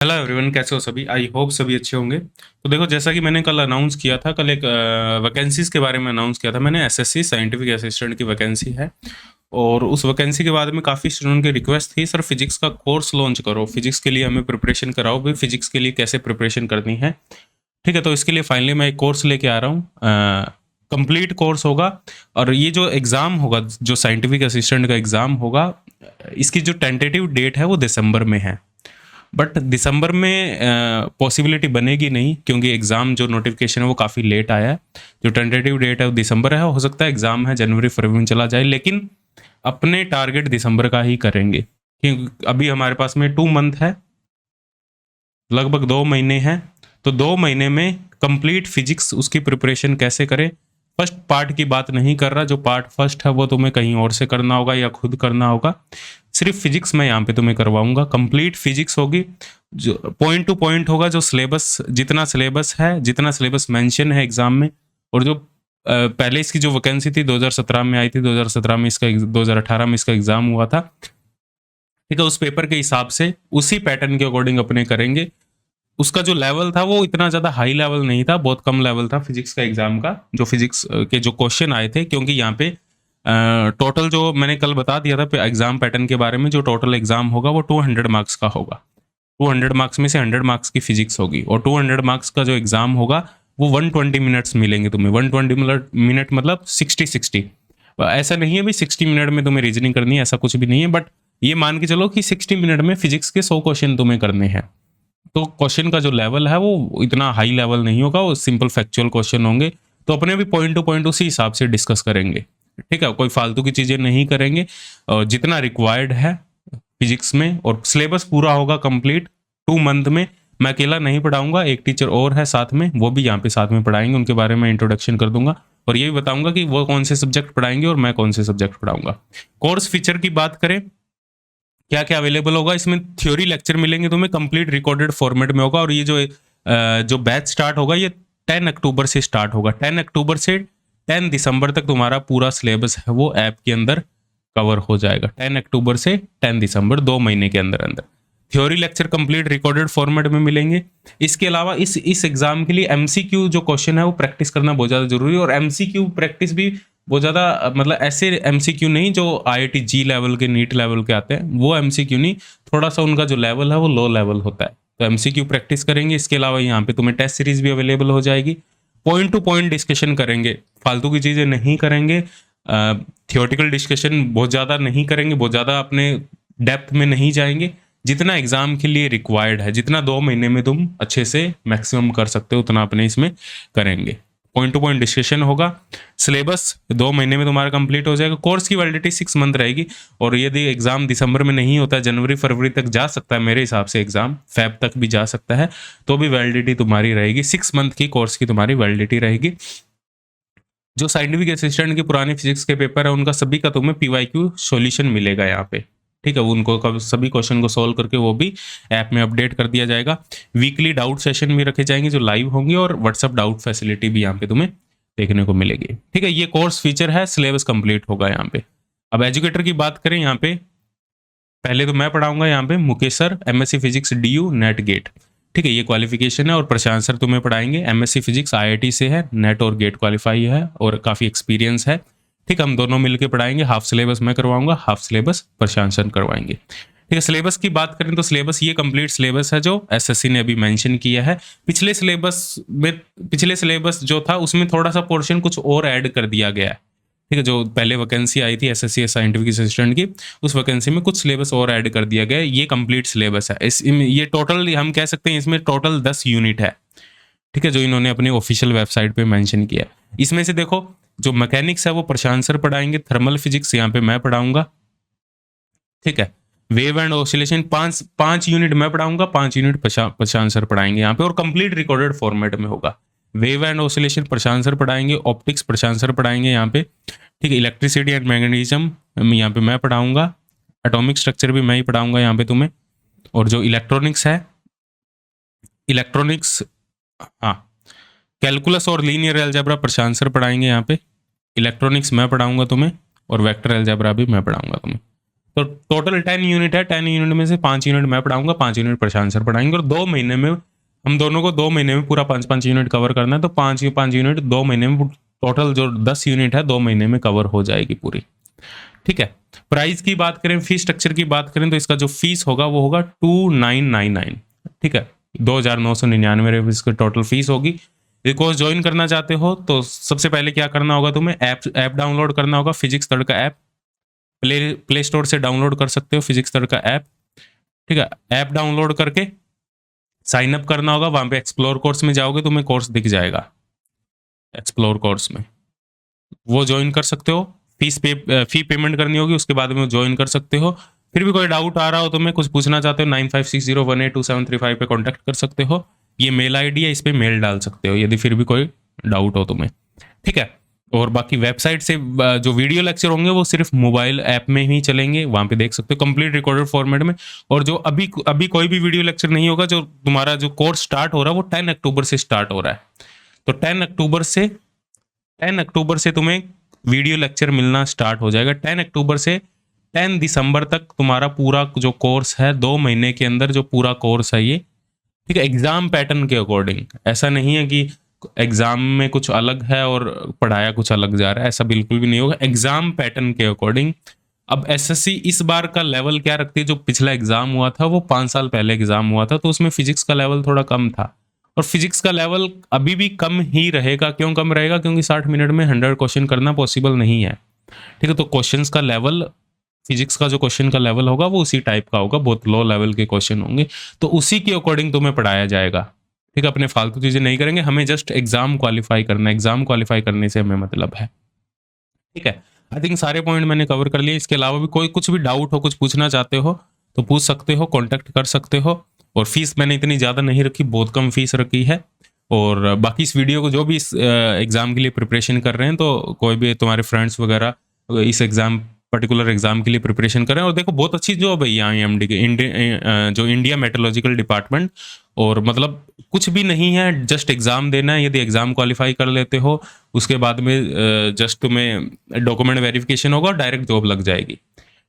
Hello everyone, कैसे हो सभी। आई होप सभी अच्छे होंगे। तो देखो, जैसा कि मैंने कल अनाउंस किया था, कल एक वैकेंसीज के बारे में अनाउंस किया था मैंने। एसएससी साइंटिफिक असिस्टेंट की वैकेंसी है। और उस वैकेंसी के बाद में काफ़ी स्टूडेंट की रिक्वेस्ट थी, सर फिजिक्स का कोर्स लॉन्च करो, फिजिक्स के लिए हमें प्रिपरेशन कराओ भाई, फिजिक्स के लिए कैसे प्रिपरेशन करनी है। ठीक है, तो इसके लिए फाइनली मैं एक कोर्स लेके आ रहा हूँ। कंप्लीट कोर्स होगा। और ये जो एग्ज़ाम होगा, जो साइंटिफिक असिस्टेंट का एग्ज़ाम होगा, इसकी जो टेंटेटिव डेट है वो दिसंबर में है। बट दिसंबर में पॉसिबिलिटी बनेगी नहीं, क्योंकि एग्ज़ाम जो नोटिफिकेशन है वो काफ़ी लेट आया है। जो टेंटेटिव डेट है वो दिसंबर है। हो सकता है एग्ज़ाम है जनवरी फरवरी में चला जाए, लेकिन अपने टारगेट दिसंबर का ही करेंगे, क्योंकि अभी हमारे पास में 2 मंथ है, लगभग 2 महीने हैं। तो 2 महीने में कंप्लीट फिजिक्स उसकी प्रिपरेशन कैसे करें। फर्स्ट पार्ट की बात नहीं कर रहा, जो पार्ट फर्स्ट है वो तुम्हें कहीं और से करना होगा या खुद करना होगा। सिर्फ फिजिक्स मैं यहाँ पे तुम्हें करवाऊंगा, कंप्लीट फिजिक्स होगी, जो पॉइंट टू पॉइंट होगा। जो सिलेबस, जितना सिलेबस है, जितना सिलेबस मेंशन है एग्जाम में, और जो पहले इसकी जो वैकेंसी थी 2017 में आई थी, 2017 में इसका 2018 में इसका एग्जाम हुआ था। ठीक है, उस पेपर के हिसाब से उसी पैटर्न के अकॉर्डिंग अपने करेंगे। उसका जो लेवल था वो इतना ज़्यादा हाई लेवल नहीं था, बहुत कम लेवल था फिजिक्स का एग्जाम का। जो फिजिक्स के जो क्वेश्चन आए थे, क्योंकि यहाँ पे टोटल जो मैंने कल बता दिया था एग्जाम पैटर्न के बारे में, जो टोटल एग्जाम होगा वो 200 मार्क्स का होगा। 200 मार्क्स में से 100 मार्क्स की फिजिक्स होगी, और 200 मार्क्स का जो एग्जाम होगा वो 120 मिनट्स मिलेंगे तुम्हें। 120 मिनट मतलब 60-60। ऐसा नहीं है भाई 60 मिनट में तुम्हें रीजनिंग करनी है, ऐसा कुछ भी नहीं है। बट ये मान के चलो कि 60 मिनट में फिजिक्स के 100 क्वेश्चन तुम्हें करने हैं। तो क्वेश्चन का जो लेवल है वो इतना हाई लेवल नहीं होगा, वो सिंपल फैक्चुअल क्वेश्चन होंगे। तो अपने भी पॉइंट टू पॉइंट उसी हिसाब से डिस्कस करेंगे। ठीक है, कोई फालतू की चीज़ें नहीं करेंगे, और जितना रिक्वायर्ड है फिजिक्स में। और सिलेबस पूरा होगा कंप्लीट 2 मंथ में। मैं अकेला नहीं पढ़ाऊंगा, एक टीचर और है साथ में, वो भी यहाँ पे साथ में पढ़ाएंगे। उनके बारे में इंट्रोडक्शन कर दूंगा, और ये भी बताऊंगा कि वो कौन से सब्जेक्ट पढ़ाएंगे और मैं कौन से सब्जेक्ट पढ़ाऊंगा। कोर्स फीचर की बात करें, क्या क्या अवेलेबल होगा इसमें। थ्योरी लेक्चर मिलेंगे तुम्हें, कंप्लीट रिकॉर्डेड फॉर्मेट में होगा। और ये जो बैच स्टार्ट होगा ये 10 अक्टूबर से स्टार्ट होगा। 10 अक्टूबर से 10 दिसंबर तक तुम्हारा पूरा सिलेबस है वो ऐप के अंदर कवर हो जाएगा। 10 अक्टूबर से 10 दिसंबर, 2 महीने के अंदर अंदर theory lecture complete recorded format में मिलेंगे। इसके अलावा इस एग्जाम के लिए एमसीक्यू जो क्वेश्चन है वो प्रैक्टिस करना बहुत ज़्यादा जरूरी है। और एमसीक्यू प्रैक्टिस भी बहुत ज़्यादा, मतलब ऐसे एमसीक्यू नहीं जो आईआईटी जी लेवल के, नीट लेवल के आते हैं, वो एमसीक्यू नहीं। थोड़ा सा उनका जो लेवल है वो लो लेवल होता है, तो एमसीक्यू प्रैक्टिस करेंगे। इसके अलावा यहाँ पे तुम्हें टेस्ट सीरीज भी अवेलेबल हो जाएगी। पॉइंट टू पॉइंट डिस्कशन करेंगे, फालतू की चीज़ें नहीं करेंगे। थियोटिकल डिस्कशन बहुत ज़्यादा नहीं करेंगे, बहुत ज़्यादा अपने डेप्थ में नहीं जाएंगे। जितना एग्जाम के लिए रिक्वायर्ड है, जितना 2 महीने में तुम अच्छे से मैक्सिमम कर सकते हो, उतना अपने इसमें करेंगे। पॉइंट टू पॉइंट डिस्कशन होगा। सिलेबस 2 महीने में तुम्हारा कंप्लीट हो जाएगा। कोर्स की वैलिडिटी 6 मंथ रहेगी। और यदि एग्जाम दिसंबर में नहीं होता, जनवरी फरवरी तक जा सकता है मेरे हिसाब से, एग्जाम फैब तक भी जा सकता है, तो भी वैलिडिटी तुम्हारी रहेगी। 6 मंथ की कोर्स की तुम्हारी वैलिडिटी रहेगी। जो साइंटिफिक असिस्टेंट के पुराने फिजिक्स के पेपर है उनका सभी का तुम्हें पीवाईक्यू सॉल्यूशन मिलेगा यहाँ पे। ठीक है, उनको सभी क्वेश्चन को सॉल्व करके वो भी ऐप में अपडेट कर दिया जाएगा। वीकली डाउट सेशन भी रखे जाएंगे जो लाइव होंगे, और व्हाट्सअप डाउट फैसिलिटी भी यहाँ पे तुम्हें देखने को मिलेगी। ठीक है, ये कोर्स फीचर है, सिलेबस कंप्लीट होगा यहाँ पे। अब एजुकेटर की बात करें, यहाँ पे पहले तो मैं पढ़ाऊंगा यहाँ पे Mukesh sir, MSc physics DU NET GATE. ठीक है, ये क्वालिफिकेशन है। और प्रशांत सर तुम्हें पढ़ाएंगे, एमएससी फिजिक्स आईआईटी से है, नेट और गेट क्वालिफाई है और काफ़ी एक्सपीरियंस है। ठीक, हम दोनों मिलकर पढ़ाएंगे। हाफ सिलेबस मैं करवाऊंगा, हाफ सिलेबस प्रशांत सर करवाएंगे। ठीक है, सिलेबस की बात करें तो सिलेबस ये कंप्लीट सिलेबस है जो एसएससी ने अभी मेंशन किया है। पिछले सिलेबस जो था उसमें थोड़ा सा पोर्शन कुछ और ऐड कर दिया गया है। ठीक है, जो पहले वैकेंसी आई थी एसएससी साइंटिफिक असिस्टेंट की, उस वैकेंसी में कुछ सिलेबस और ऐड कर दिया गया है। ये कंप्लीट सिलेबस है। ये टोटल हम कह सकते हैं इसमें टोटल 10 यूनिट है। ठीक है, जो इन्होंने अपनी ऑफिशियल वेबसाइट पे मेंशन किया है। इसमें से देखो, जो मैकेनिक्स है वो प्रशांत सर पढ़ाएंगे, थर्मल फिजिक्स यहाँ पे मैं पढ़ाऊंगा। ठीक है, वेव एंड ऑसिलेशन पांच यूनिट मैं पढ़ाऊंगा, 5 यूनिट प्रशांत सर पढ़ाएंगे यहाँ पे, और कंप्लीट रिकॉर्डेड फॉर्मेट में होगा। Wave and oscillation Prashant sir पढ़ाएंगे, ऑप्टिक्स प्रशांत सर पढ़ाएंगे यहाँ पे। ठीक है, इलेक्ट्रिसिटी एंड मैग्नेटिज्म यहाँ पे मैं पढ़ाऊंगा, एटॉमिक स्ट्रक्चर भी मैं ही पढ़ाऊंगा यहाँ पे तुम्हें। और जो इलेक्ट्रॉनिक्स है, इलेक्ट्रॉनिक्स, हाँ, कैलकुलस और लीनियर अलजेब्रा प्रशांत सर पढ़ाएंगे यहाँ पे। इलेक्ट्रॉनिक्स मैं पढ़ाऊंगा तुम्हें, और वेक्टर अलजेब्रा भी मैं पढ़ाऊंगा तुम्हें। तो टोटल 10 यूनिट है, 10 यूनिट में से 5 यूनिट मैं पढ़ाऊंगा, 5 यूनिट प्रशांत सर पढ़ाएंगे, और 2 महीने में हम दोनों को 2 महीने में पूरा 5-5 यूनिट कवर करना है। तो 5 यूनिट 2 महीने में, टोटल जो 10 यूनिट है 2 महीने में कवर हो जाएगी पूरी। ठीक है। प्राइस की बात करें, फीस स्ट्रक्चर की बात करें, तो इसका जो फीस होगा वो होगा 2999। ठीक है, 2999 इसकी टोटल फीस होगी। ये कोर्स ज्वाइन करना चाहते हो तो सबसे पहले क्या करना होगा, तुम्हें ऐप डाउनलोड करना होगा, फिजिक्स तड़का ऐप। प्ले स्टोर से डाउनलोड कर सकते हो फिजिक्स तड़का ऐप। ठीक है, ऐप डाउनलोड करके साइन अप करना होगा। वहां पे एक्सप्लोर कोर्स में जाओगे, तुम्हें कोर्स दिख जाएगा। एक्सप्लोर कोर्स में वो ज्वाइन कर सकते हो। फी पेमेंट करनी होगी, उसके बाद में ज्वाइन कर सकते हो। फिर भी कोई डाउट आ रहा हो, तुम्हें कुछ पूछना चाहते हो, 9560182735 पे कॉन्टैक्ट कर सकते हो। ये मेल आईडी है, इस पे मेल डाल सकते हो यदि फिर भी कोई डाउट हो तुम्हें। ठीक है, और बाकी वेबसाइट से जो वीडियो लेक्चर होंगे वो सिर्फ मोबाइल ऐप में ही चलेंगे, वहां पे देख सकते हो कंप्लीट रिकॉर्डेड फॉर्मेट में। और जो अभी कोई भी वीडियो लेक्चर नहीं होगा, जो तुम्हारा जो कोर्स स्टार्ट हो रहा है वो 10 अक्टूबर से स्टार्ट हो रहा है। तो 10 अक्टूबर से तुम्हें वीडियो लेक्चर मिलना स्टार्ट हो जाएगा। 10 अक्टूबर से 10 दिसंबर तक तुम्हारा पूरा जो कोर्स है, 2 महीने के अंदर जो पूरा कोर्स है ये, ठीक है, एग्जाम पैटर्न के अकॉर्डिंग। ऐसा नहीं है कि एग्जाम में कुछ अलग है और पढ़ाया कुछ अलग जा रहा है, ऐसा बिल्कुल भी नहीं होगा। एग्जाम पैटर्न के अकॉर्डिंग। अब एसएससी इस बार का लेवल क्या रखती है, जो पिछला एग्जाम हुआ था वो 5 साल पहले एग्जाम हुआ था, तो उसमें फिजिक्स का लेवल थोड़ा कम था, और फिजिक्स का लेवल अभी भी कम ही रहेगा। क्यों कम रहेगा? क्योंकि 60 मिनट में 100 क्वेश्चन करना पॉसिबल नहीं है। ठीक है, तो क्वेश्चंस का लेवल, फिजिक्स का जो क्वेश्चन का लेवल होगा वो उसी टाइप का होगा, बहुत लो लेवल के क्वेश्चन होंगे, तो उसी के अकॉर्डिंग तुम्हें पढ़ाया जाएगा। ठीक है, अपने फालतू चीजें नहीं करेंगे, हमें जस्ट एग्जाम क्वालिफाई करना है, एग्जाम क्वालिफाई करने से हमें मतलब है। ठीक है, आई थिंक सारे पॉइंट मैंने कवर कर लिए। इसके अलावा भी कोई कुछ भी डाउट हो, कुछ पूछना चाहते हो तो पूछ सकते हो, कॉन्टेक्ट कर सकते हो। और फीस मैंने इतनी ज़्यादा नहीं रखी, बहुत कम फीस रखी है। और बाकी इस वीडियो को जो भी इस एग्ज़ाम के लिए प्रिपरेशन कर रहे हैं, तो कोई भी तुम्हारे फ्रेंड्स वगैरह इस एग्ज़ाम पर्टिकुलर एग्जाम के लिए प्रिपरेशन करें। और देखो बहुत अच्छी जॉब है यहाँ एमडी के, जो इंडिया मेट्रोलॉजिकल डिपार्टमेंट। और मतलब कुछ भी नहीं है, जस्ट एग्ज़ाम देना है। यदि एग्ज़ाम क्वालिफाई कर लेते हो, उसके बाद में जस्ट तुम्हें डॉक्यूमेंट वेरिफिकेशन होगा और डायरेक्ट जॉब लग जाएगी।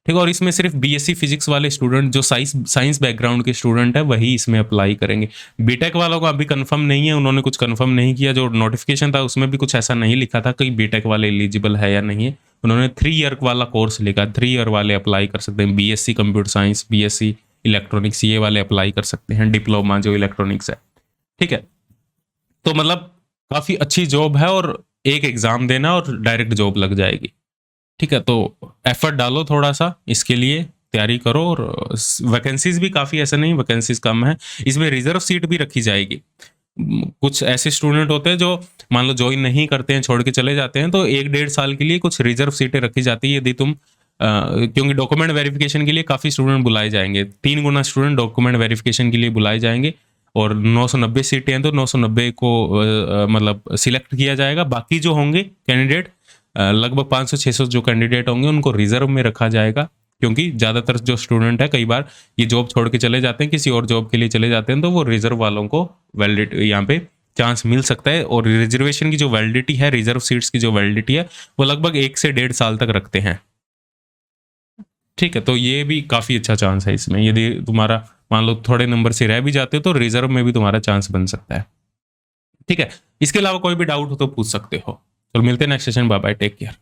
ठीक है, और इसमें सिर्फ बीएससी फिजिक्स वाले स्टूडेंट, जो साइंस बैकग्राउंड के स्टूडेंट है, वही इसमें अप्लाई करेंगे। बीटेक वालों का अभी कंफर्म नहीं है, उन्होंने कुछ कंफर्म नहीं किया। जो नोटिफिकेशन था उसमें भी कुछ ऐसा नहीं लिखा था कि बीटेक वाले एलिजिबल है या नहीं है। उन्होंने 3 ईयर वाला कोर्स लिखा, 3 ईयर वाले अप्लाई कर सकते हैं। BSc computer science, BSc electronics, ये वाले अप्लाई कर सकते हैं। डिप्लोमा जो इलेक्ट्रॉनिक्स है। ठीक है, तो मतलब काफ़ी अच्छी जॉब है, और एक एग्ज़ाम देना और डायरेक्ट जॉब लग जाएगी। ठीक है, तो एफर्ट डालो थोड़ा सा, इसके लिए तैयारी करो। और वैकेंसीज भी काफ़ी, ऐसा नहीं वैकेंसीज कम है, इसमें रिजर्व सीट भी रखी जाएगी। कुछ ऐसे स्टूडेंट होते हैं जो मान लो ज्वाइन नहीं करते हैं, छोड़ के चले जाते हैं, तो 1-1.5 साल के लिए कुछ रिजर्व सीटें रखी जाती है। यदि तुम क्योंकि डॉक्यूमेंट वेरिफिकेशन के लिए काफ़ी स्टूडेंट बुलाए जाएंगे, 3 गुना स्टूडेंट डॉक्यूमेंट वेरिफिकेशन के लिए बुलाए जाएंगे। और 990 सीटें हैं, तो 990 को मतलब सिलेक्ट किया जाएगा। बाकी जो होंगे कैंडिडेट, लगभग 500-600 जो कैंडिडेट होंगे, उनको रिजर्व में रखा जाएगा। क्योंकि ज़्यादातर जो स्टूडेंट है, कई बार ये जॉब छोड़ के चले जाते हैं, किसी और जॉब के लिए चले जाते हैं, तो वो रिजर्व वालों को वैलिडिटी यहाँ पे चांस मिल सकता है। और रिजर्वेशन की जो वैलिडिटी है, रिजर्व सीट्स की जो वैलिडिटी है, वो लगभग 1 से 1.5 साल तक रखते हैं। ठीक है, तो ये भी काफ़ी अच्छा चांस है इसमें। यदि तुम्हारा मान लो थोड़े नंबर से रह भी जाते हो, तो रिजर्व में भी तुम्हारा चांस बन सकता है। ठीक है, इसके अलावा कोई भी डाउट हो तो पूछ सकते हो। तो मिलते हैं next session, bye bye, take care.